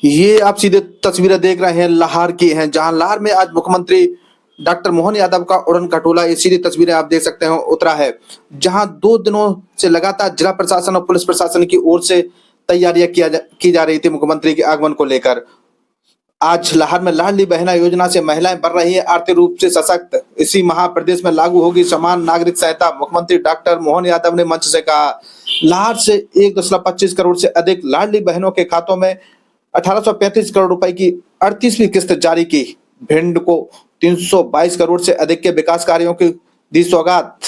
ये आप सीधे तस्वीरें देख रहे हैं लाहौर की हैं, जहां लाहौर में आज मुख्यमंत्री डॉक्टर मोहन यादव का उड़न खटोला, ये सीधी तस्वीरें आप देख सकते हैं, उतरा है। जहां 2 दिनों से लगातार जिला प्रशासन और पुलिस प्रशासन की ओर से तैयारियां की जा रही थी मुख्यमंत्री के आगमन को लेकर। आज लाहौर में लाडली बहना योजना से महिलाएं बन रही है आर्थिक रूप से सशक्त। इसी माह प्रदेश में लागू होगी समान नागरिक सहायता, मुख्यमंत्री डॉक्टर मोहन यादव ने मंच से कहा। लाहौर से 1.25 करोड़ से अधिक लाडली बहनों के खातों में 1835 करोड़ रुपए की 38वीं किस्त जारी की। भिंड को 322 करोड़ से अधिक के विकास कार्यों की दी सौगात।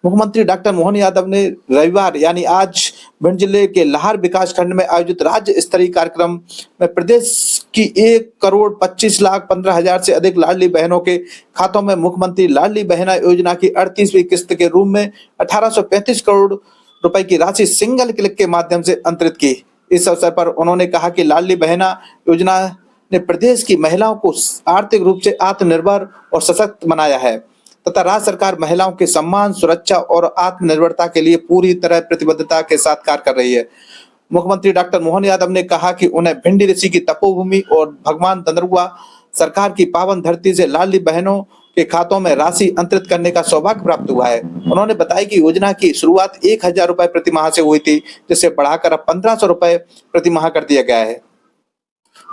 मुख्यमंत्री डॉक्टर मोहन यादव ने रविवार यानी आज भिंड जिले के लाहौर विकास खंड में आयोजित राज्य स्तरीय कार्यक्रम में प्रदेश की 1,25,15,000 से अधिक लाडली बहनों के खातों में मुख्यमंत्री लाडली बहना योजना की 38वीं किस्त के रूप में 1835 करोड़ रुपए की राशि सिंगल क्लिक के माध्यम से अंतरित की। इस अवसर पर उन्होंने कहा कि लाडली बहना योजना ने प्रदेश की महिलाओं को आर्थिक रूप से आत्मनिर्भर और सशक्त बनाया है तथा राज्य सरकार महिलाओं के सम्मान, सुरक्षा और आत्मनिर्भरता के लिए पूरी तरह प्रतिबद्धता के साथ कार्य कर रही है। मुख्यमंत्री डॉक्टर मोहन यादव ने कहा कि उन्हें भिंडी ऋषि की तपोभूमि और भगवान दंदरुआ सरकार की पावन धरती से लाडली बहनों के खातों में राशि अंतरित करने का सौभाग्य प्राप्त हुआ है। उन्होंने बताया कि योजना की शुरुआत 1,000 रुपए प्रति माह से हुई थी, जिसे बढ़ाकर अब 1,500 रुपए प्रति माह कर दिया गया है।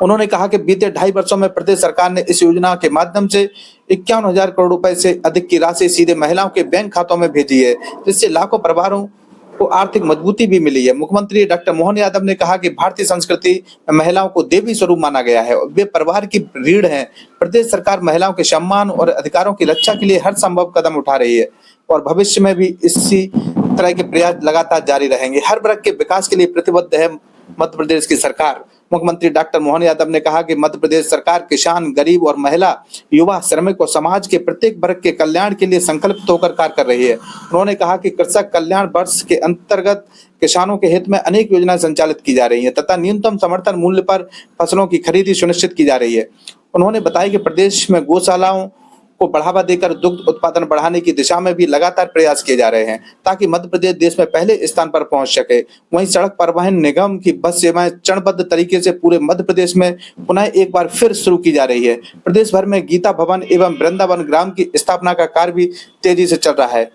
उन्होंने कहा कि बीते 2.5 वर्षों में प्रदेश सरकार ने इस योजना के माध्यम से 51,000 करोड़ रुपए से अधिक की राशि सीधे महिलाओं के बैंक खातों में भेजी है, जिससे लाखों परिवारों को आर्थिक मजबूती भी मिली है। मुख्यमंत्री डॉक्टर मोहन यादव ने कहा कि भारतीय संस्कृति में महिलाओं को देवी स्वरूप माना गया है और वे परिवार की रीढ़ हैं। प्रदेश सरकार महिलाओं के सम्मान और अधिकारों की रक्षा के लिए हर संभव कदम उठा रही है और भविष्य में भी इसी तरह के प्रयास लगातार जारी रहेंगे। हर वर्ग के विकास के लिए प्रतिबद्ध है मध्य प्रदेश की सरकार। मुख्यमंत्री डॉक्टर मोहन यादव ने कहा कि मध्य प्रदेश सरकार किसान, गरीब और महिला, युवा, श्रमिक और समाज के प्रत्येक वर्ग के कल्याण के लिए संकल्पित होकर कार्य कर रही है। उन्होंने कहा कि कृषक कल्याण वर्ष के अंतर्गत किसानों के हित में अनेक योजनाएं संचालित की जा रही है तथा न्यूनतम समर्थन मूल्य पर फसलों की खरीदी सुनिश्चित की जा रही है। उन्होंने बताया कि प्रदेश में गौशालाओं को बढ़ावा देकर दुग्ध उत्पादन बढ़ाने की दिशा में भी लगातार प्रयास किए जा रहे हैं ताकि मध्य प्रदेश देश में पहले स्थान पर पहुंच सके। वहीं सड़क परिवहन निगम की बस सेवाएं चरणबद्ध तरीके से पूरे मध्य प्रदेश में पुनः एक बार फिर शुरू की जा रही है। प्रदेश भर में गीता भवन एवं वृंदावन ग्राम की स्थापना का कार्य भी तेजी से चल रहा है।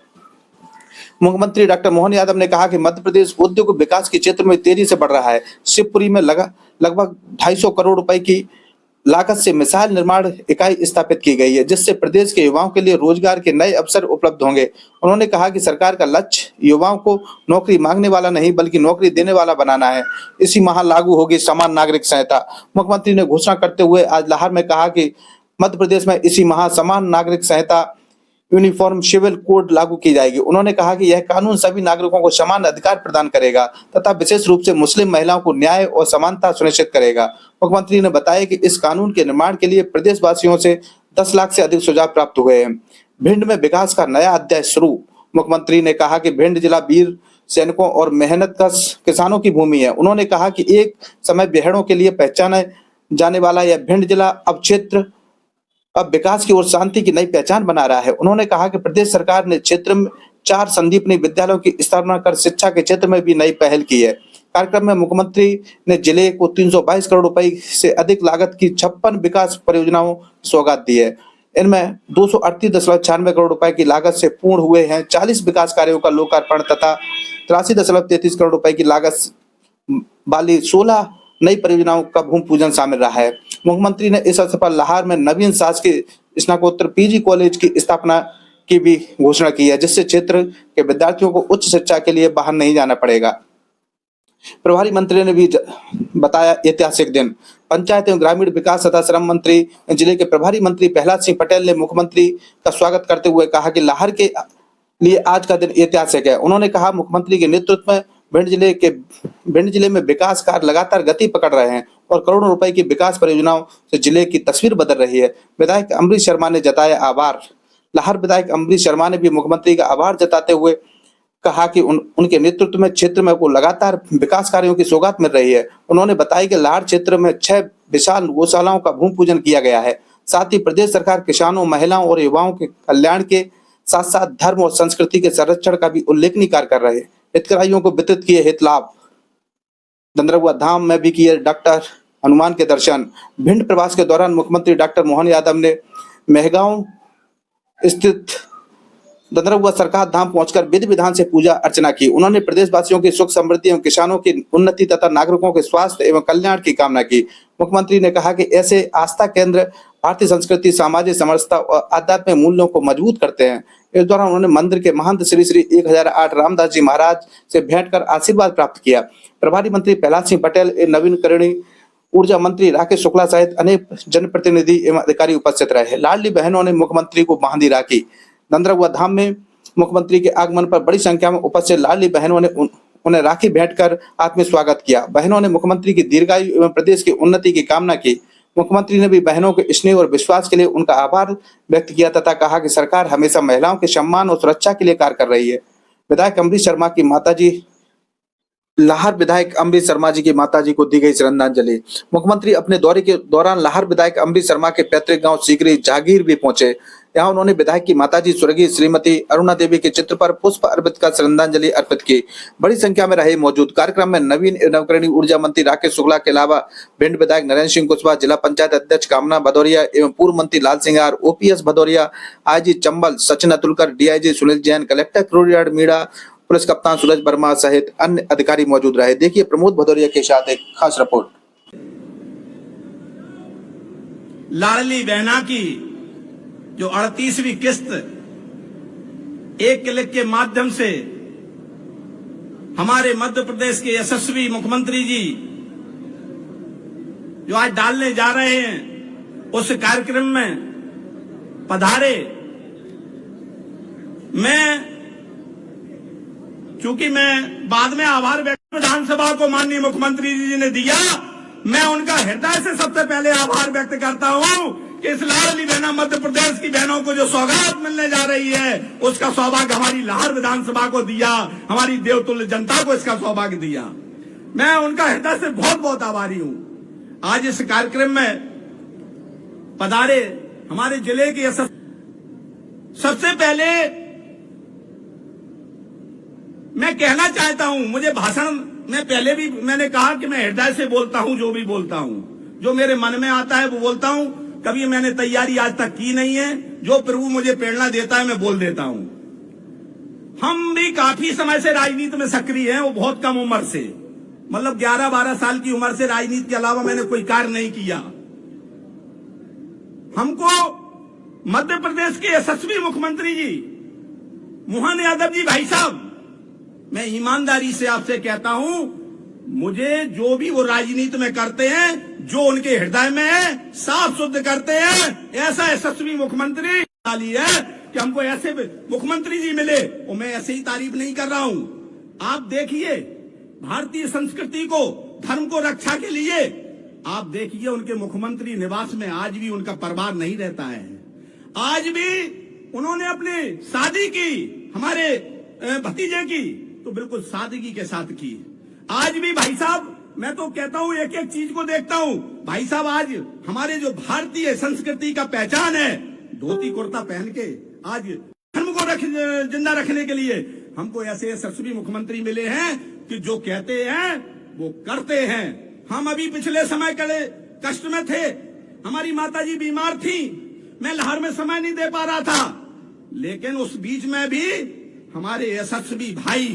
मुख्यमंत्री डॉक्टर मोहन यादव ने कहा कि मध्य प्रदेश उद्योग विकास के क्षेत्र में तेजी से बढ़ रहा है। शिवपुरी में लगभग 250 करोड़ रुपए की लागत से मिसाइल निर्माण इकाई स्थापित की गई है, जिससे प्रदेश के युवाओं के लिए रोजगार के नए अवसर उपलब्ध होंगे। उन्होंने कहा कि सरकार का लक्ष्य युवाओं को नौकरी मांगने वाला नहीं बल्कि नौकरी देने वाला बनाना है। इसी माह लागू होगी समान नागरिक सहायता। मुख्यमंत्री ने घोषणा करते हुए आज लाहौर में कहा कि मध्य प्रदेश में इसी माह समान नागरिक सहायता यूनिफॉर्म सिविल कोड लागू की जाएगी। उन्होंने कहा कि यह कानून सभी नागरिकों को समान अधिकार प्रदान करेगा तथा विशेष रूप से मुस्लिम महिलाओं को न्याय और समानता सुनिश्चित करेगा। मुख्यमंत्री ने बताया कि इस कानून के निर्माण के लिए प्रदेश वासियों से 10 लाख से अधिक सुझाव प्राप्त हुए हैं। भिंड में विकास का नया अध्याय शुरू। मुख्यमंत्री ने कहा कि भिंड जिला वीर सैनिकों और मेहनतकश किसानों की भूमि है। उन्होंने कहा कि एक समय बेहड़ों के लिए पहचाना जाने वाला यह भिंड जिला अब क्षेत्र अब विकास की ओर शांति की नई पहचान बना रहा है। उन्होंने कहा कि प्रदेश सरकार ने क्षेत्र में 4 संदीपनी विद्यालयों की स्थापना कर शिक्षा के क्षेत्र में भी नई पहल की है। कार्यक्रम में मुख्यमंत्री ने जिले को 322 करोड़ रुपए से अधिक लागत की 56 विकास परियोजनाओं की सौगात दी है। इनमें 238.96 करोड़ रुपए की लागत से पूर्ण हुए हैं 40 विकास कार्यों का लोकार्पण तथा 83.33 करोड़ रुपए की लागत वाली 16 नई परियोजनाओं का भूमि पूजन शामिल रहा है। मुख्यमंत्री ने इस अवसर पर लाहौर में नवीन शासकीय स्नातकोत्तर पीजी कॉलेज की स्थापना की भी घोषणा की है, जिससे क्षेत्र के विद्यार्थियों को उच्च शिक्षा के लिए बाहर नहीं जाना पड़ेगा। प्रभारी मंत्री ने भी बताया ऐतिहासिक दिन। पंचायत एवं ग्रामीण विकास तथा श्रम मंत्री जिले के प्रभारी मंत्री प्रहलाद सिंह पटेल ने मुख्यमंत्री का स्वागत करते हुए कहा कि लाहौर के लिए आज का दिन ऐतिहासिक है। उन्होंने कहा मुख्यमंत्री के नेतृत्व में भिंड जिले में विकास कार्य लगातार गति पकड़ रहे हैं और करोड़ों रुपए की विकास परियोजनाओं से जिले की तस्वीर बदल रही है। विधायक अमरीश शर्मा ने जताया आभार। लाहौर विधायक अमरीश शर्मा ने भी मुख्यमंत्री का आभार जताते हुए कहा कि उनके नेतृत्व में क्षेत्र में को लगातार विकास कार्यों की सौगात मिल रही है। उन्होंने बताया कि लाहौर क्षेत्र में 6 विशाल गौशालाओं का भूमि पूजन किया गया है। साथ ही प्रदेश सरकार किसानों, महिलाओं और युवाओं के कल्याण के साथ साथ धर्म और संस्कृति के संरक्षण का भी उल्लेखनीय कार्य कर रहे हैं। हितग्राहियों को वितरित किए हित लाभ। दंदरुआ धाम में भी किए डॉक्टर हनुमान के दर्शन। भिंड प्रवास के दौरान मुख्यमंत्री डॉक्टर मोहन यादव ने मेहगांव स्थित दंदरगुआ सरकार धाम पहुंचकर विधि विधान से पूजा अर्चना की। उन्होंने प्रदेशवासियों की सुख समृद्धि एवं किसानों की उन्नति तथा नागरिकों के स्वास्थ्य एवं कल्याण की कामना की। मुख्यमंत्री ने कहा कि ऐसे आस्था केंद्र भारतीय संस्कृति, सामाजिक समरसता और आध्यात्मिक मूल्यों को मजबूत करते हैं। इस दौरान उन्होंने मंदिर के महंत श्री श्री 1008 रामदास जी महाराज से भेंट कर आशीर्वाद प्राप्त किया। प्रभारी मंत्री प्रहलाद सिंह पटेल, नवीनकरणीय ऊर्जा मंत्री राकेश शुक्ला सहित अनेक जनप्रतिनिधि एवं अधिकारी उपस्थित रहे। लाडली बहनों ने मुख्यमंत्री को बांधी राखी। दंदरगुआ धाम में मुख्यमंत्री के आगमन पर बड़ी संख्या में उपस्थित लाडली बहनों ने उन्हें राखी भेंट कर आत्मीय स्वागत किया। बहनों ने मुख्यमंत्री की दीर्घायु एवं प्रदेश की उन्नति की कामना की। मुख्यमंत्री ने भी बहनों के स्नेह और विश्वास के लिए उनका आभार व्यक्त किया तथा कहा कि सरकार हमेशा महिलाओं के सम्मान और सुरक्षा के लिए कार्य कर रही है। विधायक अम्बरीश शर्मा की माताजी लाहर विधायक अम्बरीश शर्मा जी की माताजी को दी गई श्रद्धांजलि। मुख्यमंत्री अपने दौरे के दौरान लाहर विधायक अम्बरीश शर्मा के पैतृक गांव सीकरी जागीर भी पहुंचे। यहाँ उन्होंने विधायक की माताजी स्वर्गीय श्रीमती अरुणा देवी के चित्र पर पुष्प अर्पित कर श्रद्धांजलि अर्पित की। बड़ी संख्या में रहे मौजूद। कार्यक्रम में नवीकरणीय ऊर्जा मंत्री राकेश शुक्ला के अलावा भिंड विधायक नरेंद्र सिंह कुशवाहा, जिला पंचायत अध्यक्ष कामना भदौरिया एवं पूर्व मंत्री Lal Singar, OPS Bhadauria, IG Chambal Sachin Atulkar, DIG Sunil Jain, collector क्रोडियार्ड मीणा, पुलिस कप्तान सूरज वर्मा सहित अन्य अधिकारी मौजूद रहे। देखिए प्रमोद भदौरिया के साथ एक खास रिपोर्ट। लाडली बहना की जो 38वीं किस्त एक क्लिक के माध्यम से हमारे मध्य प्रदेश के यशस्वी मुख्यमंत्री जी जो आज डालने जा रहे हैं, उस कार्यक्रम में पधारे। चूंकि मैं बाद में आभार व्यक्त विधानसभा को माननीय मुख्यमंत्री जी ने दिया, मैं उनका हृदय से सबसे पहले आभार व्यक्त करता हूं कि इस लाडली बहना मध्य प्रदेश की बहनों को जो सौगात मिलने जा रही है, उसका सौभाग्य हमारी लाहर विधानसभा को दिया, हमारी देवतुल्य जनता को इसका सौभाग्य दिया। मैं उनका हृदय से बहुत बहुत आभारी हूं। आज इस कार्यक्रम में पधारे हमारे जिले के सबसे पहले मैं कहना चाहता हूं, मुझे भाषण में पहले भी मैंने कहा कि मैं हृदय से बोलता हूं, जो भी बोलता हूं, जो मेरे मन में आता है वो बोलता हूं। कभी मैंने तैयारी आज तक की नहीं है, जो प्रभु मुझे प्रेरणा देता है मैं बोल देता हूं। हम भी काफी समय से राजनीति में सक्रिय हैं, वो बहुत कम उम्र से, मतलब 11-12 साल की उम्र से राजनीति के अलावा मैंने कोई कार्य नहीं किया। हमको मध्य प्रदेश के यशस्वी मुख्यमंत्री जी मोहन यादव जी, भाई साहब, मैं ईमानदारी से आपसे कहता हूं, मुझे जो भी वो राजनीति में करते हैं, जो उनके हृदय में है, साफ शुद्ध करते हैं, ऐसा यशस्वी मुख्यमंत्री वाली है कि हमको ऐसे मुख्यमंत्री जी मिले। और मैं ऐसे ही तारीफ नहीं कर रहा हूं। आप देखिए भारतीय संस्कृति को, धर्म को रक्षा के लिए आप देखिए उनके मुख्यमंत्री निवास में आज भी उनका परिवार नहीं रहता है। आज भी उन्होंने अपनी शादी की, हमारे भतीजे की, तो बिल्कुल सादगी के साथ की। आज भी भाई साहब, मैं तो कहता हूं एक एक चीज को देखता हूं। भाई साहब आज हमारे जो भारतीय संस्कृति का पहचान है, धोती कुर्ता पहन के आज धर्म को जिंदा रखने के लिए हमको ऐसे यशस्वी मुख्यमंत्री मिले हैं कि जो कहते हैं वो करते हैं। हम अभी पिछले समय कड़े कष्ट में थे, हमारी माताजी बीमार थी, मैं लाहौर में समय नहीं दे पा रहा था, लेकिन उस बीच में भी हमारे यशस्वी भाई,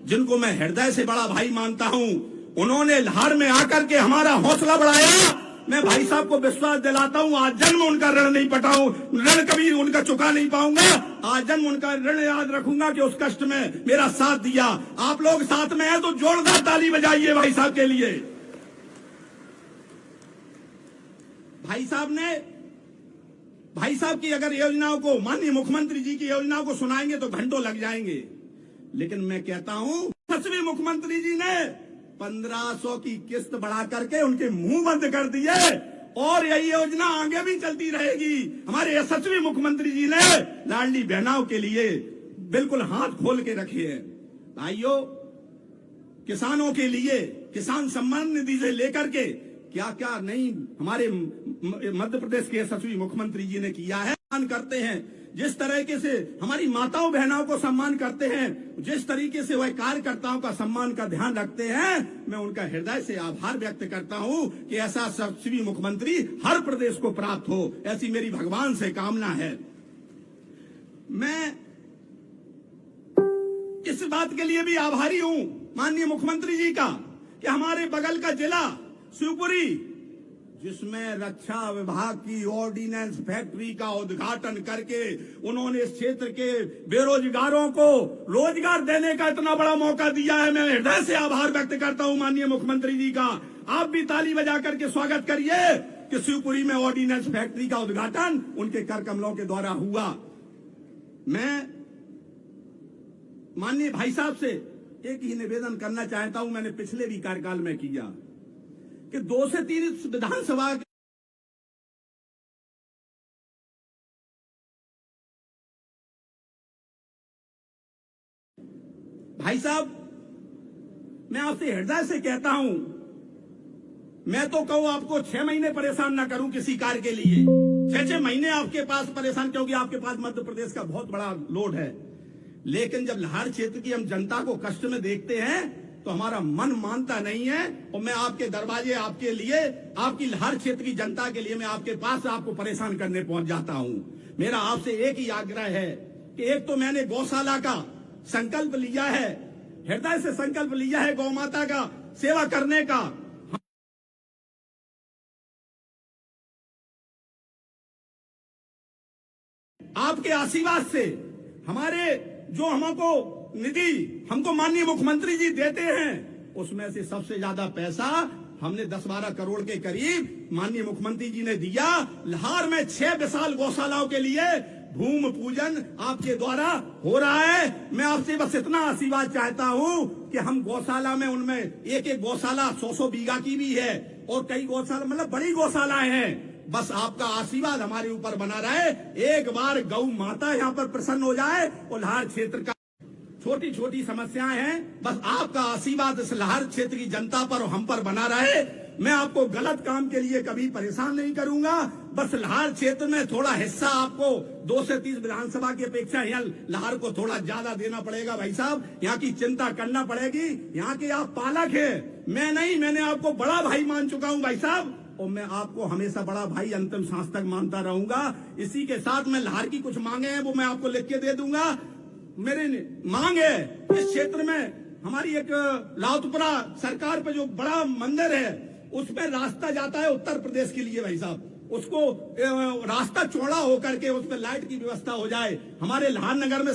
जिनको मैं हृदय से बड़ा भाई मानता हूं, उन्होंने लाहौर में आकर के हमारा हौसला बढ़ाया। मैं भाई साहब को विश्वास दिलाता हूं, आज जन्म उनका ऋण नहीं पटाऊं, ऋण कभी उनका चुका नहीं पाऊंगा। आज जन्म उनका ऋण याद रखूंगा कि उस कष्ट में मेरा साथ दिया। आप लोग साथ में हैं तो जोरदार ताली बजाइए भाई साहब के लिए। भाई साहब की अगर योजनाओं को, माननीय मुख्यमंत्री जी की योजनाओं को सुनाएंगे तो घंटों लग जाएंगे, लेकिन मैं कहता हूं यशस्वी मुख्यमंत्री जी ने 1500 की किस्त बढ़ा करके उनके मुंह बंद कर दिए, और यही योजना आगे भी चलती रहेगी। हमारे यशस्वी मुख्यमंत्री जी ने लाडली बहनाओं के लिए बिल्कुल हाथ खोल के रखे हैं। भाइयों, किसानों के लिए किसान सम्मान निधि से लेकर के क्या क्या नहीं हमारे मध्य प्रदेश के यशस्वी मुख्यमंत्री जी ने किया है। करते हैं जिस तरीके से हमारी माताओं बहनों को सम्मान करते हैं, जिस तरीके से वह कार्यकर्ताओं का सम्मान का ध्यान रखते हैं, मैं उनका हृदय से आभार व्यक्त करता हूं कि ऐसा यशस्वी मुख्यमंत्री हर प्रदेश को प्राप्त हो, ऐसी मेरी भगवान से कामना है। मैं इस बात के लिए भी आभारी हूं माननीय मुख्यमंत्री जी का कि हमारे बगल का जिला शिवपुरी, जिसमें रक्षा विभाग की ऑर्डिनेंस फैक्ट्री का उद्घाटन करके उन्होंने इस क्षेत्र के बेरोजगारों को रोजगार देने का इतना बड़ा मौका दिया है, मैं हृदय से आभार व्यक्त करता हूं माननीय मुख्यमंत्री जी का। आप भी ताली बजा करके स्वागत करिए कि शिवपुरी में ऑर्डिनेंस फैक्ट्री का उद्घाटन उनके कर कमलों के द्वारा हुआ। मैं माननीय भाई साहब से एक ही निवेदन करना चाहता हूं, मैंने पिछले भी कार्यकाल में किया कि 2 से 3 विधानसभा भाई साहब, मैं आपसे हृदय से कहता हूं, मैं तो कहूं आपको 6 महीने परेशान ना करूं किसी कार्य के लिए, 6 महीने आपके पास परेशान, क्योंकि आपके पास मध्य प्रदेश का बहुत बड़ा लोड है। लेकिन जब लाहौर क्षेत्र की हम जनता को कष्ट में देखते हैं तो हमारा मन मानता नहीं है, और मैं आपके दरवाजे आपके लिए, आपकी लाहौर क्षेत्र की जनता के लिए मैं आपके पास आपको परेशान करने पहुंच जाता हूं। मेरा आपसे एक ही आग्रह है कि एक तो मैंने गौशाला का संकल्प लिया है, हृदय से संकल्प लिया है गौ माता का सेवा करने का। आपके आशीर्वाद से हमारे जो हमको निधि हमको माननीय मुख्यमंत्री जी देते हैं, उसमें से सबसे ज्यादा पैसा हमने 10-12 करोड़ के करीब माननीय मुख्यमंत्री जी ने दिया। लाहौर में 6 विशाल गौशालाओं के लिए भूमि पूजन आपके द्वारा हो रहा है। मैं आपसे बस इतना आशीर्वाद चाहता हूं कि हम गौशाला में, उनमें एक गौशाला 100 बीघा की भी है और कई गौशाला मतलब बड़ी गौशालाएं हैं। बस आपका आशीर्वाद हमारे ऊपर बना रहे, एक बार गौ माता यहाँ पर प्रसन्न हो जाए और लाहौर क्षेत्र का छोटी छोटी समस्याएं हैं, बस आपका आशीर्वाद इस लाहौर क्षेत्र की जनता पर और हम पर बना रहे। मैं आपको गलत काम के लिए कभी परेशान नहीं करूंगा। बस लाहौर क्षेत्र में थोड़ा हिस्सा आपको 2 से 30 विधानसभा की अपेक्षा यहाँ लाहौर को थोड़ा ज्यादा देना पड़ेगा भाई साहब, यहाँ की चिंता करना पड़ेगी। यहाँ के आप पालक है, मैं नहीं, मैंने आपको बड़ा भाई मान चुका हूँ भाई साहब, और मैं आपको हमेशा बड़ा भाई अंतिम सांस तक मानता रहूंगा। इसी के साथ मैं लाहौर की कुछ मांगे हैं वो मैं आपको लिख के दे दूंगा। मेरे मांग है इस क्षेत्र में हमारी एक लाउतपुरा सरकार पे जो बड़ा मंदिर है उसमें रास्ता जाता है उत्तर प्रदेश के लिए भाई साहब, उसको रास्ता चौड़ा होकर के उसमें लाइट की व्यवस्था हो जाए। हमारे लाहौर नगर में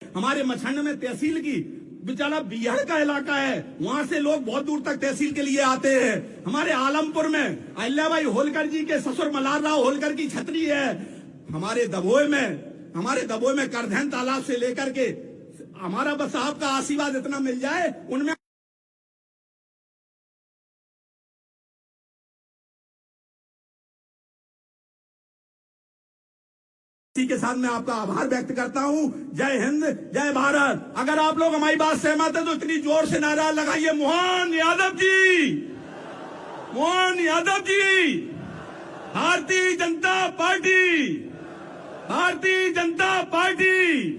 हमारे मछंड में तहसील की बेचारा बिहार का इलाका है, वहां से लोग बहुत दूर तक तहसील के लिए आते हैं। हमारे आलमपुर में अहिल्याबाई होलकर जी के ससुर मल्हार राव होलकर की छतरी है। हमारे दबोई में करधन तालाब से लेकर के हमारा बस आपका आशीर्वाद इतना मिल जाए उनमें। इसी के साथ मैं आपका आभार व्यक्त करता हूं। जय हिंद, जय भारत। अगर आप लोग हमारी बात सहमत है तो इतनी जोर से नारा लगाइए, मोहन यादव जी, मोहन यादव जी, भारतीय जनता पार्टी, भारतीय जनता पार्टी,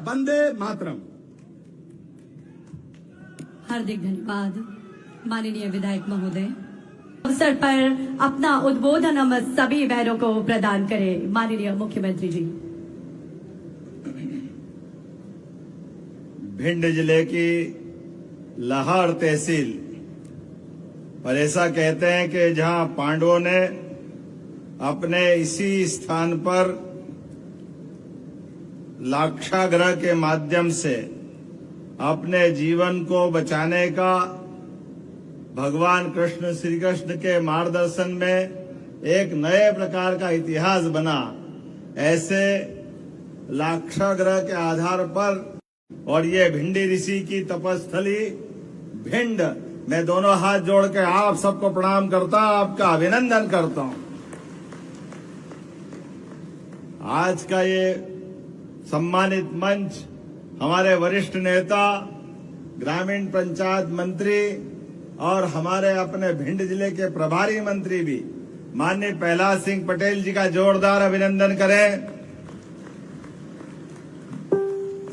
वंदे मातरम। हार्दिक धन्यवाद माननीय विधायक महोदय। अवसर पर अपना उद्बोधन हम सभी बहनों को प्रदान करें माननीय मुख्यमंत्री जी। भिंड जिले की लाहौर तहसील पर ऐसा कहते हैं कि जहां पांडवों ने अपने इसी स्थान पर लाक्षागृह के माध्यम से अपने जीवन को बचाने का भगवान कृष्ण श्री कृष्ण के मार्गदर्शन में एक नए प्रकार का इतिहास बना, ऐसे लाक्षागृह के आधार पर और ये भिंडी ऋषि की तपस्थली भिंड, मैं दोनों हाथ जोड़ के आप सबको प्रणाम करता हूं, आपका अभिनंदन करता हूं। आज का ये सम्मानित मंच हमारे वरिष्ठ नेता, ग्रामीण पंचायत मंत्री और हमारे अपने भिंड जिले के प्रभारी मंत्री भी माननीय प्रहलाद सिंह पटेल जी का जोरदार अभिनंदन करें।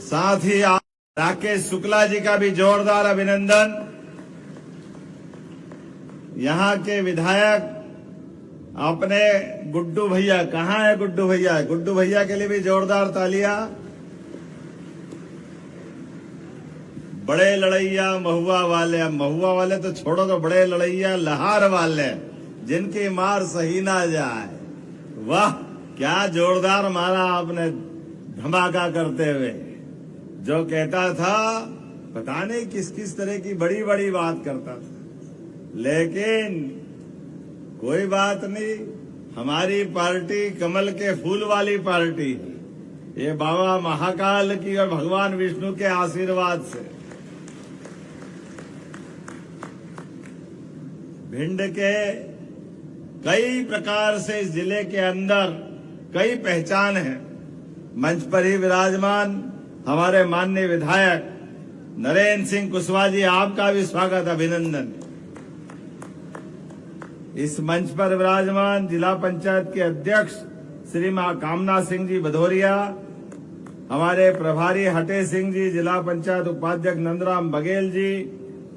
साथ ही राकेश शुक्ला जी का भी जोरदार अभिनंदन। यहाँ के विधायक अपने गुड्डू भैया, कहाँ है गुड्डू भैया? गुड्डू भैया के लिए भी जोरदार तालियां। बड़े लड़ैया महुआ वाले तो छोड़ो, तो बड़े लड़ैया लहार वाले जिनकी मार सही ना जाए। वाह, क्या जोरदार मारा आपने धमाका करते हुए। जो कहता था पता नहीं किस किस तरह की बड़ी बड़ी बात करता था, लेकिन कोई बात नहीं, हमारी पार्टी कमल के फूल वाली पार्टी है। ये बाबा महाकाल की और भगवान विष्णु के आशीर्वाद से भिंड के कई प्रकार से इस जिले के अंदर कई पहचान है। मंच पर ही विराजमान हमारे माननीय विधायक नरेंद्र सिंह कुशवाहा जी, आपका भी स्वागत, अभिनंदन। इस मंच पर विराजमान जिला पंचायत के अध्यक्ष श्री मां कामना सिंह जी भदौरिया, हमारे प्रभारी हटे सिंह जी, जिला पंचायत उपाध्यक्ष नंदराम बघेल जी,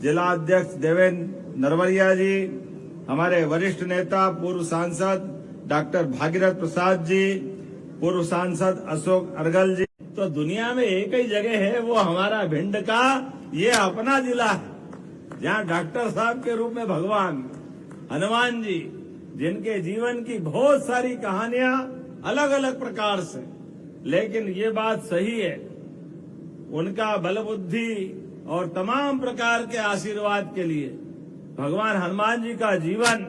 जिला अध्यक्ष देवेंद्र नरवरिया जी, हमारे वरिष्ठ नेता पूर्व सांसद डॉक्टर भागीरथ प्रसाद जी, पूर्व सांसद अशोक अर्गल जी। तो दुनिया में एक ही जगह है, वो हमारा भिंड का ये अपना जिला है, जहाँ डॉक्टर साहब के रूप में भगवान हनुमान जी, जिनके जीवन की बहुत सारी कहानियां अलग अलग प्रकार से, लेकिन ये बात सही है, उनका बल बुद्धि और तमाम प्रकार के आशीर्वाद के लिए भगवान हनुमान जी का जीवन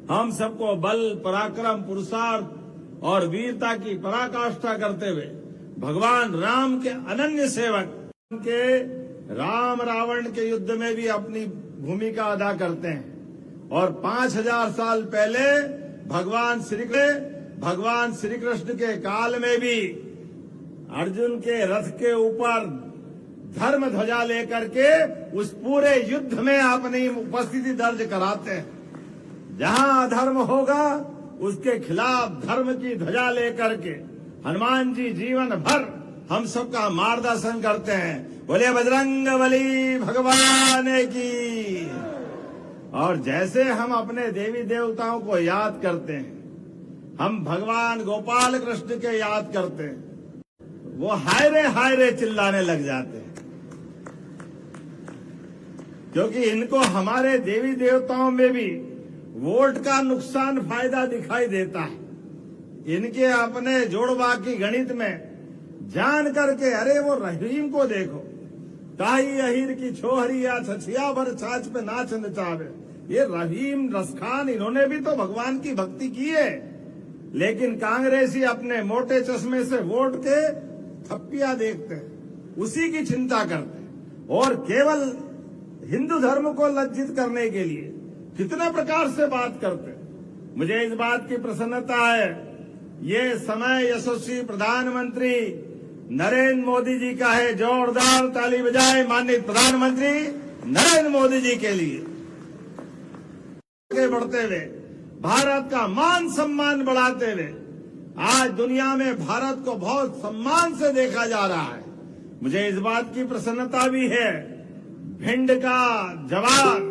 हम सबको बल, पराक्रम, पुरुषार्थ और वीरता की पराकाष्ठा करते हुए भगवान राम के अनन्य सेवक के राम रावण के युद्ध में भी अपनी भूमिका अदा करते हैं। और 5000 साल पहले भगवान श्री कृष्ण के काल में भी अर्जुन के रथ के ऊपर धर्म ध्वजा लेकर के उस पूरे युद्ध में अपनी उपस्थिति दर्ज कराते हैं। जहां अधर्म होगा उसके खिलाफ धर्म की ध्वजा लेकर के हनुमान जी जीवन भर हम सबका मार्गदर्शन करते हैं। बोले बजरंगबली भगवान की। और जैसे हम अपने देवी देवताओं को याद करते हैं, हम भगवान गोपाल कृष्ण के याद करते हैं, वो हाय रे चिल्लाने लग जाते हैं, क्योंकि इनको हमारे देवी देवताओं में भी वोट का नुकसान फायदा दिखाई देता है। इनके अपने जोड़वा की गणित में जान करके, अरे वो रहीम को देखो, ताही अहीर की छोहरिया छछिया भर छाछ पे नाच नचावे। ये रहीम रसखान, इन्होंने भी तो भगवान की भक्ति की है, लेकिन कांग्रेसी अपने मोटे चश्मे से वोट के थप्पियां देखते हैं, उसी की चिंता करते हैं, और केवल हिंदू धर्म को लज्जित करने के लिए कितना प्रकार से बात करते हैं। मुझे इस बात की प्रसन्नता है, ये समय यशस्वी प्रधानमंत्री नरेंद्र मोदी जी का है। जोरदार ताली बजाए माननीय प्रधानमंत्री नरेंद्र मोदी जी के लिए। आगे बढ़ते हुए भारत का मान सम्मान बढ़ाते हुए आज दुनिया में भारत को बहुत सम्मान से देखा जा रहा है। मुझे इस बात की प्रसन्नता भी है, भिंड का जवान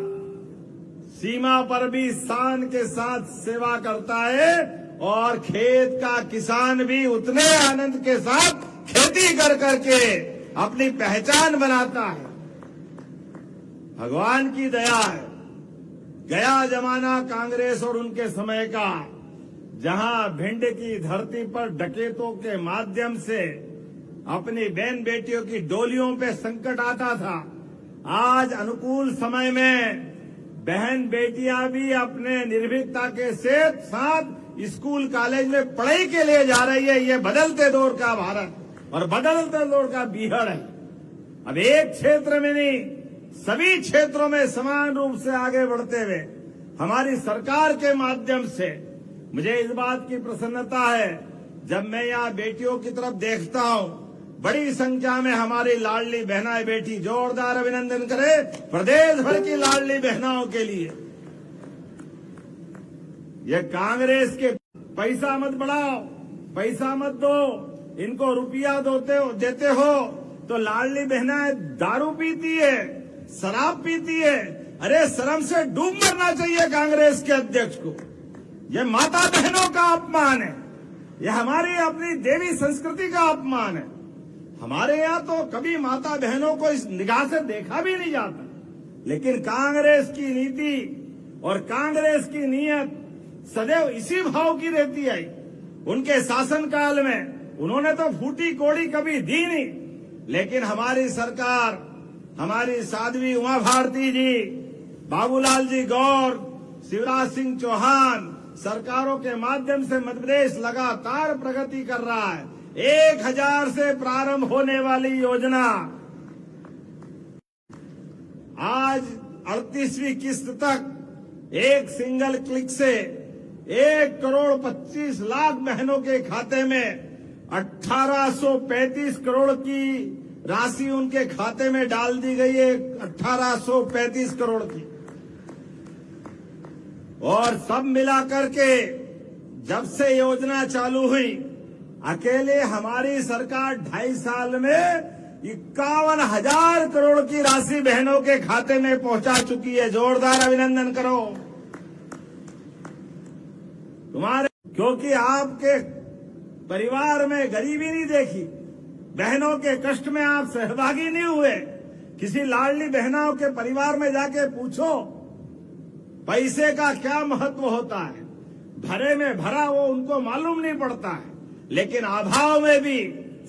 सीमा पर भी शान के साथ सेवा करता है, और खेत का किसान भी उतने आनंद के साथ खेती कर करके अपनी पहचान बनाता है। भगवान की दया है। गया जमाना कांग्रेस और उनके समय का, जहां भिंड की धरती पर डकैतों के माध्यम से अपनी बहन बेटियों की डोलियों पे संकट आता था, आज अनुकूल समय में बहन बेटियां भी अपने निर्भीकता के साथ स्कूल कॉलेज में पढ़ाई के लिए जा रही है। ये बदलते दौर का भारत और बदलते दौर का बिहार है। अब एक क्षेत्र में नहीं, सभी क्षेत्रों में समान रूप से आगे बढ़ते हुए हमारी सरकार के माध्यम से मुझे इस बात की प्रसन्नता है, जब मैं यहाँ बेटियों की तरफ देखता हूँ, बड़ी संख्या में हमारी लाडली बहनाएं बेटी, जोरदार अभिनंदन करें प्रदेश भर की लाडली बहनाओं के लिए। ये कांग्रेस के पैसा मत बढ़ाओ, पैसा मत दो, इनको रुपया देते हो तो लाडली बहनाएं दारू पीती है, शराब पीती है। अरे शर्म से डूब मरना चाहिए कांग्रेस के अध्यक्ष को। ये माता बहनों का अपमान है, ये हमारी अपनी देवी संस्कृति का अपमान है। हमारे यहाँ तो कभी माता बहनों को इस निगाह से देखा भी नहीं जाता, लेकिन कांग्रेस की नीति और कांग्रेस की नीयत सदैव इसी भाव की रहती आई। उनके शासनकाल में उन्होंने तो फूटी कोड़ी कभी दी नहीं, लेकिन हमारी सरकार, हमारी साध्वी उमा भारती जी, बाबूलाल जी गौर, शिवराज सिंह चौहान सरकारों के माध्यम से मध्य प्रदेश लगातार प्रगति कर रहा है। 1000 से प्रारंभ होने वाली योजना आज 38वीं किस्त तक एक सिंगल क्लिक से 1,25,00,000 बहनों के खाते में 1835 करोड़ की राशि उनके खाते में डाल दी गई है। 1835 करोड़ की। और सब मिलाकर के जब से योजना चालू हुई, अकेले हमारी सरकार 2.5 साल में 51,000 करोड़ की राशि बहनों के खाते में पहुंचा चुकी है। जोरदार अभिनंदन करो तुम्हारे, क्योंकि आपके परिवार में गरीबी नहीं देखी, बहनों के कष्ट में आप सहभागी नहीं हुए। किसी लाडली बहनों के परिवार में जाके पूछो पैसे का क्या महत्व होता है। भरे में भरा वो उनको मालूम नहीं पड़ता है, लेकिन अभाव में भी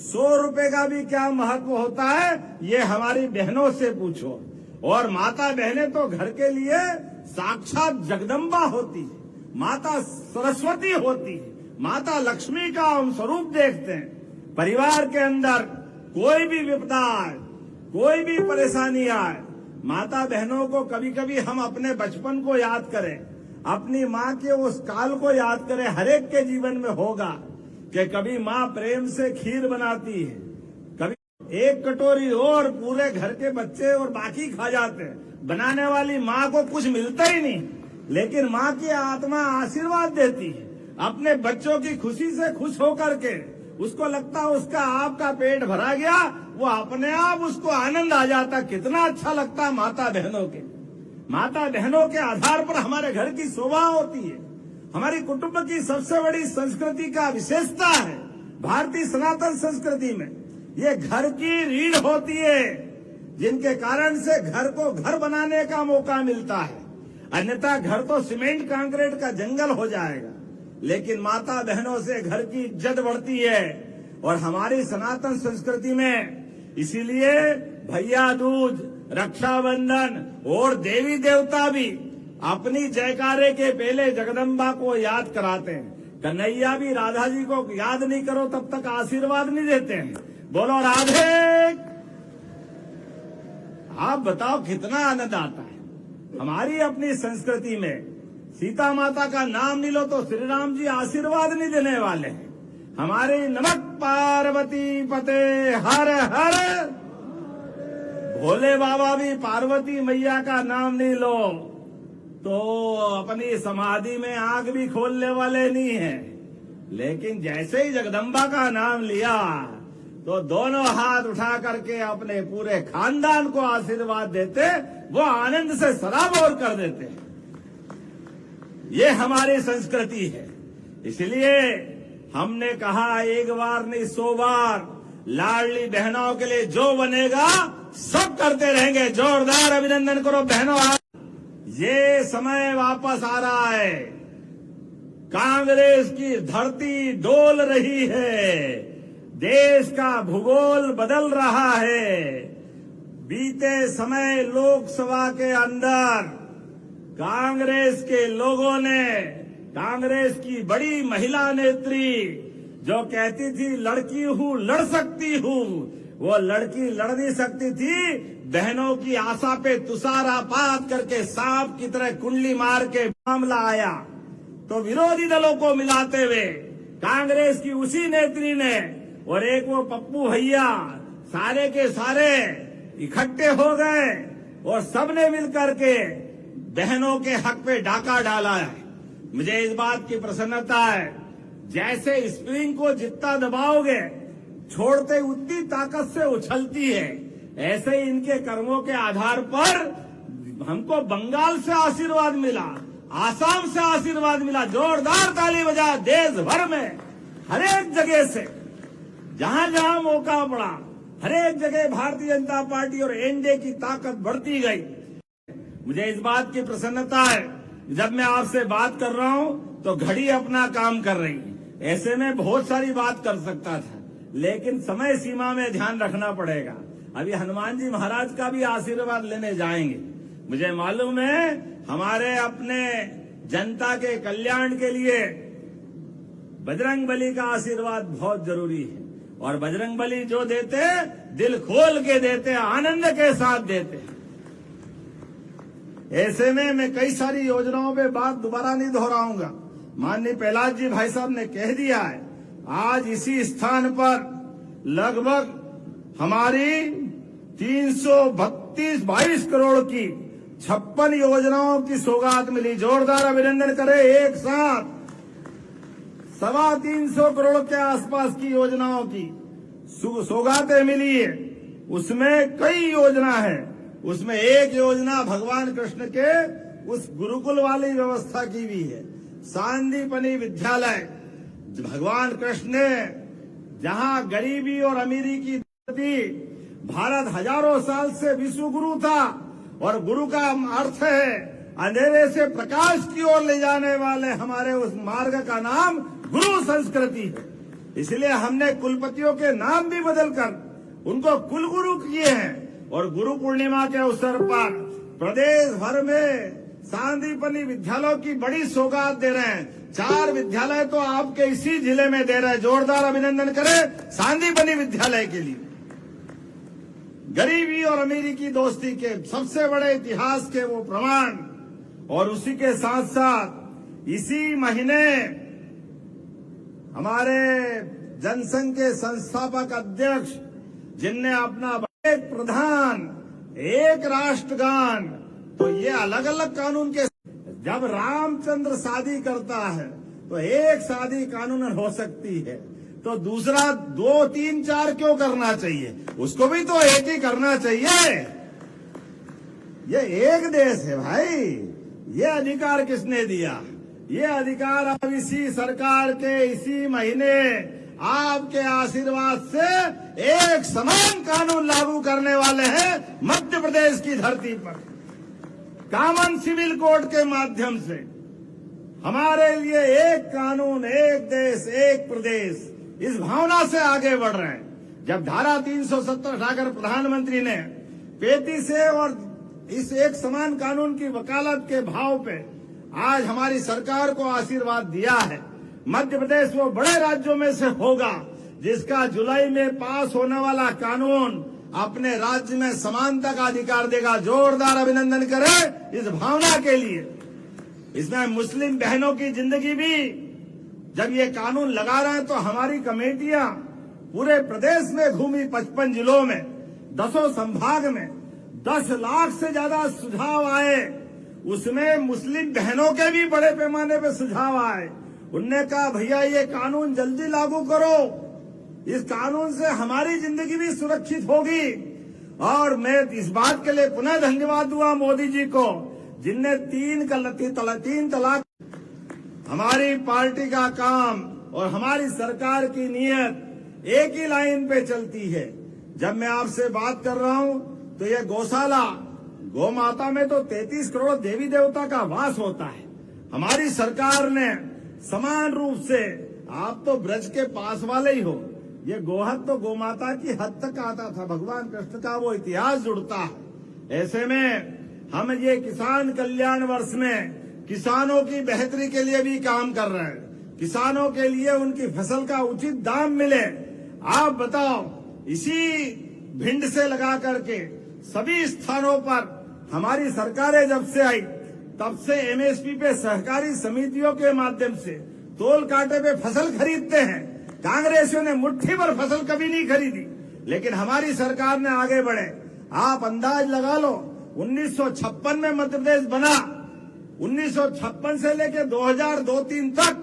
100 रुपए का भी क्या महत्व होता है, ये हमारी बहनों से पूछो। और माता बहनें तो घर के लिए साक्षात जगदम्बा होती है, माता सरस्वती होती है, माता लक्ष्मी का हम स्वरूप देखते हैं। परिवार के अंदर कोई भी विपदा आए, कोई भी परेशानी आए, माता बहनों को कभी कभी हम अपने बचपन को याद करें, अपनी माँ के उस काल को याद करें। हर एक के जीवन में होगा कि कभी माँ प्रेम से खीर बनाती है, कभी एक कटोरी और पूरे घर के बच्चे और बाकी खा जाते हैं। बनाने वाली माँ को कुछ मिलता ही नहीं, लेकिन माँ की आत्मा आशीर्वाद देती है। अपने बच्चों की खुशी से खुश होकर के उसको लगता उसका आपका पेट भरा गया, वो अपने आप उसको आनंद आ जाता। कितना अच्छा लगता माता बहनों के। माता बहनों के आधार पर हमारे घर की शोभा होती है। हमारी कुटुंब की सबसे बड़ी संस्कृति का विशेषता है, भारतीय सनातन संस्कृति में ये घर की रीढ़ होती है, जिनके कारण से घर को घर बनाने का मौका मिलता है। अन्यथा घर तो सीमेंट कंक्रीट का जंगल हो जाएगा, लेकिन माता बहनों से घर की इज्जत बढ़ती है। और हमारी सनातन संस्कृति में इसीलिए भैया दूज, रक्षाबंधन और देवी देवता भी अपनी जयकारे के पहले जगदम्बा को याद कराते हैं। कन्हैया भी राधा जी को याद नहीं करो तब तक आशीर्वाद नहीं देते हैं। बोलो राधे। आप बताओ कितना आनंद आता है। हमारी अपनी संस्कृति में सीता माता का नाम नहीं लो तो श्री राम जी आशीर्वाद नहीं देने वाले हैं। हमारे नमक पार्वती पते हर हर, भोले बाबा भी पार्वती मैया का नाम नहीं लो तो अपनी समाधि में आग भी खोलने वाले नहीं है। लेकिन जैसे ही जगदम्बा का नाम लिया तो दोनों हाथ उठा करके अपने पूरे खानदान को आशीर्वाद देते, वो आनंद से सराबोर कर देते। ये हमारी संस्कृति है। इसलिए हमने कहा एक बार नहीं 100 बार, लाडली बहनों के लिए जो बनेगा सब करते रहेंगे। जोरदार अभिनंदन करो बहनों। ये समय वापस आ रहा है, कांग्रेस की धरती डोल रही है, देश का भूगोल बदल रहा है। बीते समय लोकसभा के अंदर कांग्रेस के लोगों ने, कांग्रेस की बड़ी महिला नेत्री जो कहती थी लड़की हूँ लड़ सकती हूँ, वो लड़की लड़ नहीं सकती थी। बहनों की आशा पे तुषारापात करके सांप की तरह कुंडली मार के मामला आया तो विरोधी दलों को मिलाते हुए कांग्रेस की उसी नेत्री ने और एक वो पप्पू भैया सारे के सारे इकट्ठे हो गए और सबने मिलकर के बहनों के हक पे डाका डाला है। मुझे इस बात की प्रसन्नता है, जैसे स्प्रिंग को जितना दबाओगे छोड़ते उतनी ताकत से उछलती है, ऐसे ही इनके कर्मों के आधार पर हमको बंगाल से आशीर्वाद मिला, आसाम से आशीर्वाद मिला। जोरदार ताली बजा देश भर में, हर एक जगह से, जहां जहां मौका पड़ा, हर एक जगह भारतीय जनता पार्टी और एनडीए की ताकत बढ़ती गई। मुझे इस बात की प्रसन्नता है, जब मैं आपसे बात कर रहा हूं तो घड़ी अपना काम कर रही है। ऐसे में बहुत सारी बात कर सकता था, लेकिन समय सीमा में ध्यान रखना पड़ेगा। अभी हनुमान जी महाराज का भी आशीर्वाद लेने जाएंगे। मुझे मालूम है हमारे अपने जनता के कल्याण के लिए बजरंगबली का आशीर्वाद बहुत जरूरी है, और बजरंगबली जो देते दिल खोल के देते, आनंद के साथ देते। ऐसे में मैं कई सारी योजनाओं पे बात दोबारा नहीं दोहराऊंगा, माननीय प्रहलाद जी भाई साहब ने कह दिया है। आज इसी स्थान पर लगभग हमारी 322 करोड़ की 56 योजनाओं की सौगात मिली। जोरदार अभिनंदन करें एक साथ। 325 करोड़ के आसपास की योजनाओं की सौगातें मिली है। उसमें कई योजना है, उसमें एक योजना भगवान कृष्ण के उस गुरुकुल वाली व्यवस्था की भी है, सांदीपनी विद्यालय। भगवान कृष्ण ने जहां गरीबी और अमीरी की थी, भारत हजारों साल से विश्व गुरु था, और गुरु का अर्थ है अंधेरे से प्रकाश की ओर ले जाने वाले। हमारे उस मार्ग का नाम गुरु संस्कृति है। इसलिए हमने कुलपतियों के नाम भी बदलकर उनको कुलगुरु किए हैं, और गुरु पूर्णिमा के अवसर पर प्रदेश भर में सांदीपनी विद्यालयों की बड़ी सौगात दे रहे हैं। 4 विद्यालय तो आपके इसी जिले में दे रहे हैं। जोरदार अभिनंदन करें सांदीपनी विद्यालय के लिए। गरीबी और अमीरी की दोस्ती के सबसे बड़े इतिहास के वो प्रमाण। और उसी के साथ साथ इसी महीने हमारे जनसंघ के संस्थापक अध्यक्ष, जिनने अपना एक प्रधान एक राष्ट्रगान, तो ये अलग अलग कानून के, जब रामचंद्र शादी करता है तो एक शादी कानूनन हो सकती है, तो दूसरा 2, 3, 4 क्यों करना चाहिए? उसको भी तो एक ही करना चाहिए। ये एक देश है भाई। ये अधिकार किसने दिया? ये अधिकार अब इसी सरकार के इसी महीने आपके आशीर्वाद से एक समान कानून लागू करने वाले हैं मध्य प्रदेश की धरती पर। कॉमन सिविल कोड के माध्यम से हमारे लिए एक कानून, एक देश, एक प्रदेश, इस भावना से आगे बढ़ रहे हैं। जब धारा 370 हटाकर प्रधानमंत्री ने पेटी से और इस एक समान कानून की वकालत के भाव पे आज हमारी सरकार को आशीर्वाद दिया है, मध्य प्रदेश वो बड़े राज्यों में से होगा जिसका जुलाई में पास होने वाला कानून अपने राज्य में समानता का अधिकार देगा। जोरदार अभिनंदन करें इस भावना के लिए। इसमें मुस्लिम बहनों की जिंदगी भी, जब ये कानून लगा रहे हैं तो हमारी कमेटियां पूरे प्रदेश में घूमी, 55 जिलों में, 10 संभाग में 10 लाख से ज्यादा सुझाव आए। उसमें मुस्लिम बहनों के भी बड़े पैमाने पे सुझाव आए। उनने कहा भैया ये कानून जल्दी लागू करो, इस कानून से हमारी जिंदगी भी सुरक्षित होगी। और मैं इस बात के लिए पुनः धन्यवाद दूंगा मोदी जी को, जिनने 3 तलाक। हमारी पार्टी का काम और हमारी सरकार की नीयत एक ही लाइन पे चलती है। जब मैं आपसे बात कर रहा हूं तो ये गौशाला, गौ माता में तो 33 करोड़ देवी देवता का वास होता है। हमारी सरकार ने समान रूप से, आप तो ब्रज के पास वाले ही हो, ये गोहत तो गौ माता की हद तक आता था। भगवान कृष्ण का वो इतिहास जुड़ता है। ऐसे में हम ये किसान कल्याण वर्ष में किसानों की बेहतरी के लिए भी काम कर रहे हैं। किसानों के लिए उनकी फसल का उचित दाम मिले। आप बताओ, इसी भिंड से लगा करके सभी स्थानों पर हमारी सरकारें जब से आई तब से एमएसपी पे सहकारी समितियों के माध्यम से तोल कांटे पे फसल खरीदते हैं। कांग्रेसियों ने मुट्ठी भर फसल कभी नहीं खरीदी, लेकिन हमारी सरकार ने आगे बढ़े। आप अंदाज लगा लो, 1956 में मध्य प्रदेश बना, 1956 से लेकर 2002-03 तक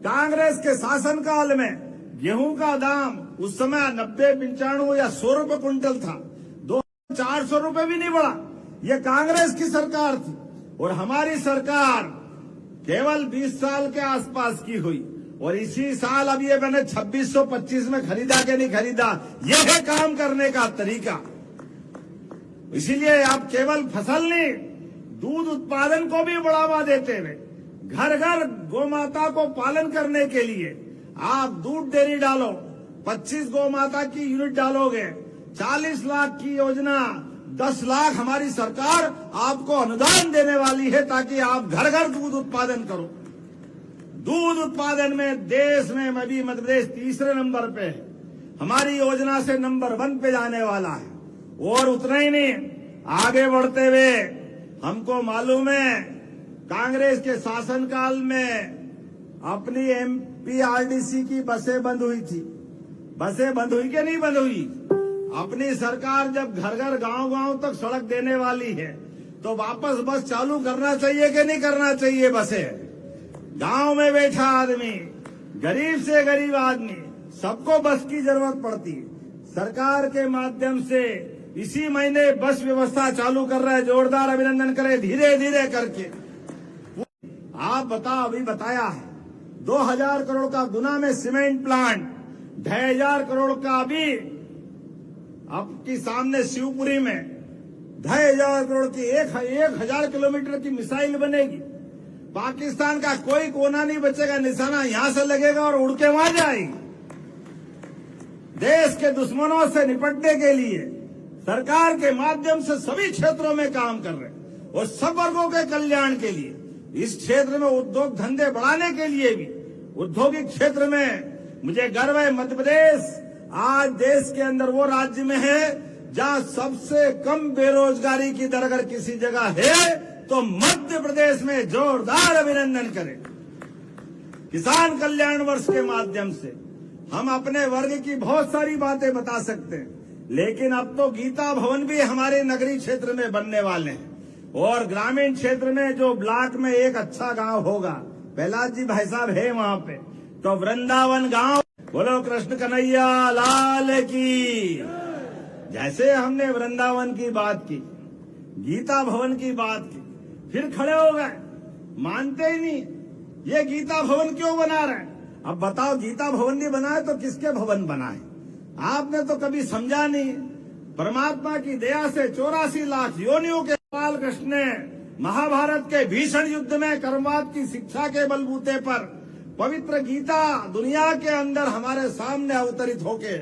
कांग्रेस के शासनकाल में गेहूं का दाम उस समय 90, 95 या 100 रुपए क्विंटल था। 400 रुपए भी नहीं बढ़ा। ये कांग्रेस की सरकार थी। और हमारी सरकार केवल 20 साल के आसपास की हुई, और इसी साल अब ये मैंने 2625 में खरीदा कि नहीं खरीदा, ये है काम करने का तरीका। इसीलिए आप केवल फसल नहीं, दूध उत्पादन को भी बढ़ावा देते हुए घर घर गौमाता को पालन करने के लिए आप दूध डेयरी डालो, 25 गौमाता की यूनिट डालोगे, 40 लाख की योजना, 10 लाख हमारी सरकार आपको अनुदान देने वाली है ताकि आप घर घर दूध उत्पादन करो। दूध उत्पादन में देश में अभी मध्य प्रदेश तीसरे नंबर पे है। हमारी योजना से नंबर 1 पे जाने वाला है। और उतना ही नहीं, आगे बढ़ते हुए हमको मालूम है कांग्रेस के शासनकाल में अपनी एमपीआरडीसी की बसें बंद हुई थी। बसें बंद हुई कि नहीं बंद हुई? अपनी सरकार जब घर घर गांव गांव तक सड़क देने वाली है तो वापस बस चालू करना चाहिए कि नहीं करना चाहिए? बसें गांव में बैठा आदमी, गरीब से गरीब आदमी, सबको बस की जरूरत पड़ती है। सरकार के माध्यम से इसी महीने बस व्यवस्था चालू कर रहा है। जोरदार अभिनंदन करें, धीरे धीरे करके। आप बताओ, अभी बताया है 2000 करोड़ का गुना में सीमेंट प्लांट, 2500 करोड़ का अभी आपके सामने शिवपुरी में 2500 करोड़ की 1000 किलोमीटर की मिसाइल बनेगी। पाकिस्तान का कोई कोना नहीं बचेगा, निशाना यहां से लगेगा और उड़ के वहां जाएगी। देश के दुश्मनों से निपटने के लिए सरकार के माध्यम से सभी क्षेत्रों में काम कर रहे हैं और सब वर्गों के कल्याण के लिए। इस क्षेत्र में उद्योग धंधे बढ़ाने के लिए भी, औद्योगिक क्षेत्र में मुझे गर्व है। मध्य प्रदेश आज देश के अंदर वो राज्य में है जहां सबसे कम बेरोजगारी की दर अगर किसी जगह है तो मध्य प्रदेश में। जोरदार अभिनंदन करें। किसान कल्याण वर्ष के माध्यम से हम अपने वर्ग की बहुत सारी बातें बता सकते हैं, लेकिन अब तो गीता भवन भी हमारे नगरीय क्षेत्र में बनने वाले हैं। और ग्रामीण क्षेत्र में जो ब्लॉक में एक अच्छा गांव होगा, प्रहलाद जी भाई साहब है वहां पे, तो वृंदावन गांव। बोलो कृष्ण कन्हैया लाल की। जैसे हमने वृंदावन की बात की, गीता भवन की बात की, फिर खड़े हो गए, मानते ही नहीं। ये गीता भवन क्यों बना रहे हैं? अब बताओ, गीता भवन नहीं बनाए तो किसके भवन बनाए? आपने तो कभी समझा नहीं। परमात्मा की दया से 84 लाख योनियों के बाल कृष्ण ने महाभारत के भीषण युद्ध में कर्मवाद की शिक्षा के बलबूते पर पवित्र गीता दुनिया के अंदर हमारे सामने अवतरित होके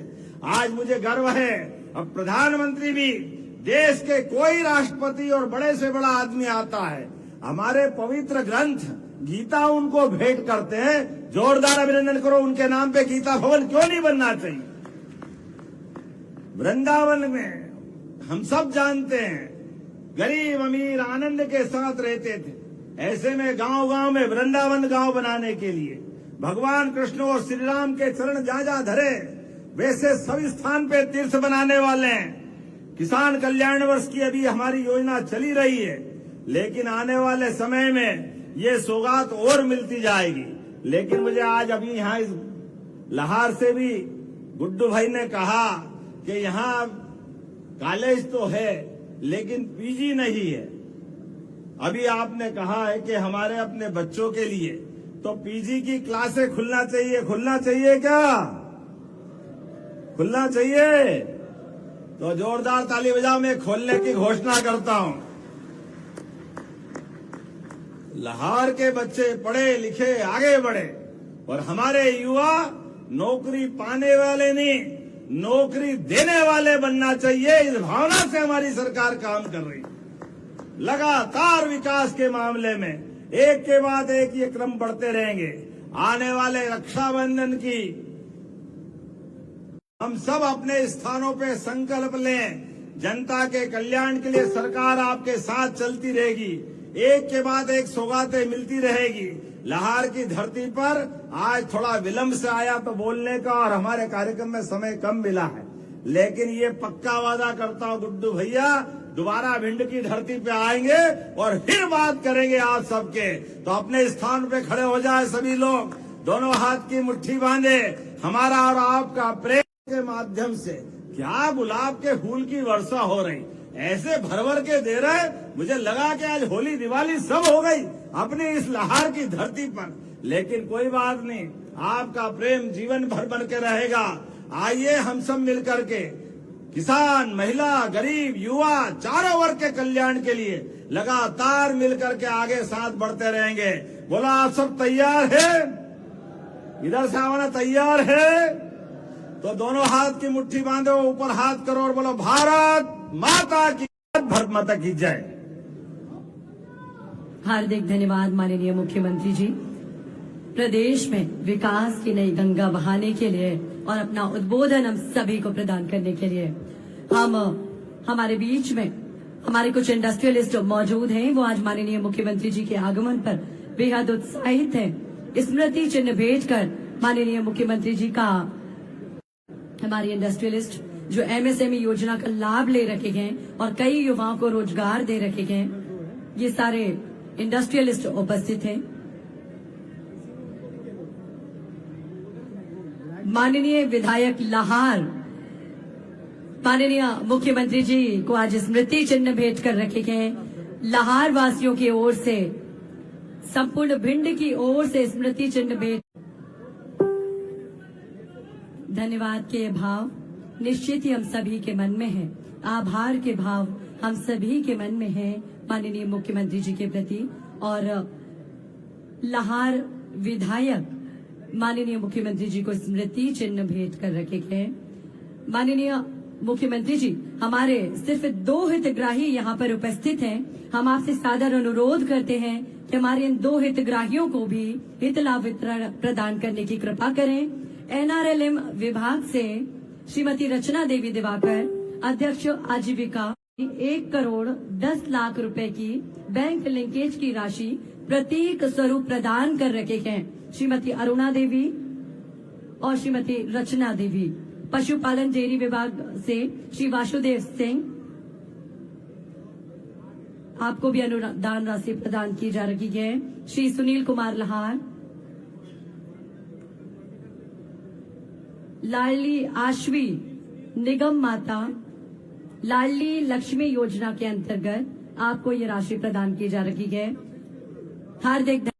आज मुझे गर्व है। अब प्रधानमंत्री भी, देश के कोई राष्ट्रपति और बड़े से बड़ा आदमी आता है, हमारे पवित्र ग्रंथ गीता उनको भेंट करते हैं। जोरदार अभिनंदन करो उनके नाम पे। गीता भवन क्यों नहीं बनना चाहिए? वृंदावन में हम सब जानते हैं गरीब अमीर आनंद के साथ रहते थे। ऐसे में गांव गांव में वृंदावन गांव बनाने के लिए भगवान कृष्ण और श्री राम के चरण जहां जहां धरे वैसे सभी स्थान पे तीर्थ बनाने वाले हैं। किसान कल्याण वर्ष की अभी हमारी योजना चली रही है, लेकिन आने वाले समय में ये सौगात और मिलती जाएगी। लेकिन मुझे आज अभी यहाँ इस लाहौर से भी गुड्डू भाई ने कहा कि यहाँ कॉलेज तो है लेकिन पीजी नहीं है। अभी आपने कहा है कि हमारे अपने बच्चों के लिए तो पीजी की क्लासें खुलना चाहिए। खुलना चाहिए क्या? खुलना चाहिए तो जोरदार ताली बजाओ। मैं खोलने की घोषणा करता हूं। लाहौर के बच्चे पढ़े लिखे आगे बढ़े और हमारे युवा नौकरी पाने वाले नहीं, नौकरी देने वाले बनना चाहिए। इस भावना से हमारी सरकार काम कर रही है। लगातार विकास के मामले में एक के बाद एक ये क्रम बढ़ते रहेंगे। आने वाले रक्षाबंधन की हम सब अपने स्थानों पे संकल्प लें। जनता के कल्याण के लिए सरकार आपके साथ चलती रहेगी। एक के बाद एक सौगातें मिलती रहेगी। लाहौर की धरती पर आज थोड़ा विलंब से आया तो बोलने का, और हमारे कार्यक्रम में समय कम मिला है, लेकिन ये पक्का वादा करता हूं गुड्डू भैया, दोबारा भिंड की धरती पे आएंगे और फिर बात करेंगे आप सबके। तो अपने स्थान पे खड़े हो जाए सभी लोग, दोनों हाथ की मुट्ठी बांधे। हमारा और आपका प्रेम के माध्यम से क्या गुलाब के फूल की वर्षा हो रही, ऐसे भर भर के दे रहे। मुझे लगा कि आज होली दिवाली सब हो गई अपनी इस लाहौर की धरती पर, लेकिन कोई बात नहीं, आपका प्रेम जीवन भर बन के रहेगा। आइए हम सब मिलकर के किसान, महिला, गरीब, युवा, चारों वर्ग के कल्याण के लिए लगातार मिलकर के आगे साथ बढ़ते रहेंगे। बोला आप सब तैयार है? इधर से आवाना तैयार है? तो दोनों हाथ की मुट्ठी बांधो, ऊपर हाथ करो और बोलो भारत माता की, भारत माता की जय। हार्दिक धन्यवाद माननीय मुख्यमंत्री जी। प्रदेश में विकास की नई गंगा बहाने के लिए और अपना उद्बोधन हम सभी को प्रदान करने के लिए हमारे बीच में हमारे कुछ इंडस्ट्रियलिस्ट मौजूद हैं। वो आज माननीय मुख्यमंत्री जी के आगमन पर बेहद उत्साहित हैं। स्मृति चिन्ह भेंट कर माननीय मुख्यमंत्री जी का हमारे इंडस्ट्रियलिस्ट जो एमएसएमई योजना का लाभ ले रखे हैं और कई युवाओं को रोजगार दे रखे हैं, ये सारे इंडस्ट्रियलिस्ट उपस्थित हैं। माननीय विधायक लाहार माननीय मुख्यमंत्री जी को आज स्मृति चिन्ह भेंट कर रखे हैं। लाहार वासियों की ओर से, संपूर्ण भिंड की ओर से स्मृति चिन्ह भेंट। धन्यवाद के भाव निश्चित ही हम सभी के मन में है, आभार के भाव हम सभी के मन में है माननीय मुख्यमंत्री जी के प्रति। और लाहार विधायक माननीय मुख्यमंत्री जी को स्मृति चिन्ह भेंट कर रखे गए। माननीय मुख्यमंत्री जी, हमारे सिर्फ 2 हितग्राही यहाँ पर उपस्थित हैं। हम आपसे सादर अनुरोध करते हैं कि हमारे इन 2 हितग्राहियों को भी हित लाभ वितरण प्रदान करने की कृपा करें। एनआरएलएम विभाग से श्रीमती रचना देवी दिवाकर, अध्यक्ष आजीविका, 1,10,00,000 रुपए की बैंक लिंकेज की राशि प्रतीक स्वरूप प्रदान कर रखे हैं श्रीमती अरुणा देवी और श्रीमती रचना देवी। पशुपालन डेयरी विभाग से श्री वासुदेव सिंह, आपको भी अनुदान राशि प्रदान की जा रही है। श्री सुनील कुमार लाहार, लाडली आश्वी निगम माता लाडली लक्ष्मी योजना के अंतर्गत आपको ये राशि प्रदान की जा रही है। हार्दिक